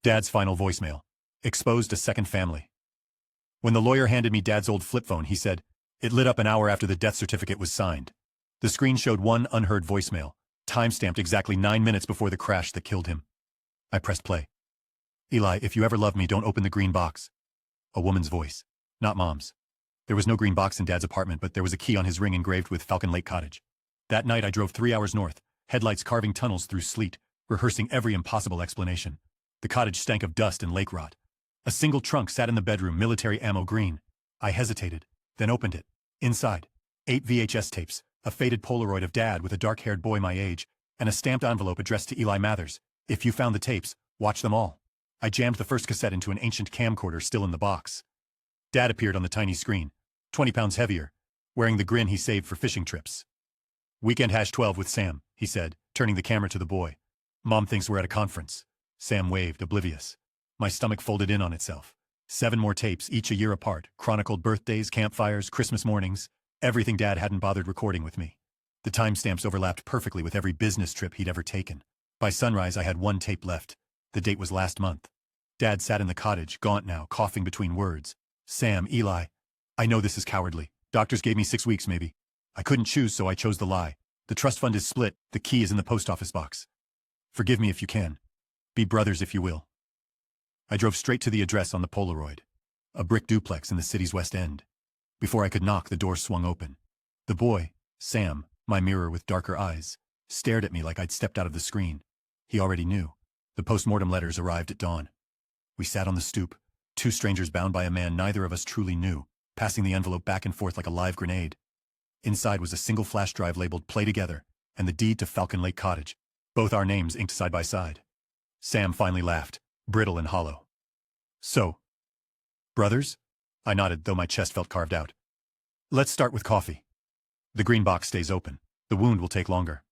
Dad's final voicemail. Exposed a second family. When the lawyer handed me Dad's old flip phone, he said, it lit up an hour after the death certificate was signed. The screen showed one unheard voicemail, time-stamped exactly 9 minutes before the crash that killed him. I pressed play. Eli, if you ever love me, don't open the green box. A woman's voice. Not Mom's. There was no green box in Dad's apartment, but there was a key on his ring engraved with Falcon Lake Cottage. That night I drove 3 hours north, headlights carving tunnels through sleet, rehearsing every impossible explanation. The cottage stank of dust and lake rot. A single trunk sat in the bedroom, military ammo green. I hesitated, then opened it. Inside, 8 VHS tapes, a faded Polaroid of Dad with a dark-haired boy my age, and a stamped envelope addressed to Eli Mathers. If you found the tapes, watch them all. I jammed the first cassette into an ancient camcorder still in the box. Dad appeared on the tiny screen, 20 pounds heavier, wearing the grin he saved for fishing trips. Weekend #12 with Sam, he said, turning the camera to the boy. Mom thinks we're at a conference. Sam waved, oblivious. My stomach folded in on itself. 7 more tapes, each a year apart, chronicled birthdays, campfires, Christmas mornings, everything Dad hadn't bothered recording with me. The timestamps overlapped perfectly with every business trip he'd ever taken. By sunrise, I had 1 tape left. The date was last month. Dad sat in the cottage, gaunt now, coughing between words. Sam, Eli, I know this is cowardly. Doctors gave me 6 weeks, maybe. I couldn't choose, so I chose the lie. The trust fund is split. The key is in the post office box. Forgive me if you can. Be brothers if you will. I drove straight to the address on the Polaroid. A brick duplex in the city's West End. Before I could knock, the door swung open. The boy, Sam, my mirror with darker eyes, stared at me like I'd stepped out of the screen. He already knew. The post-mortem letters arrived at dawn. We sat on the stoop, 2 strangers bound by a man neither of us truly knew, passing the envelope back and forth like a live grenade. Inside was a single flash drive labeled Play Together, and the deed to Falcon Lake Cottage, both our names inked side by side. Sam finally laughed, brittle and hollow. So, brothers? I nodded, though my chest felt carved out. Let's start with coffee. The green box stays open. The wound will take longer.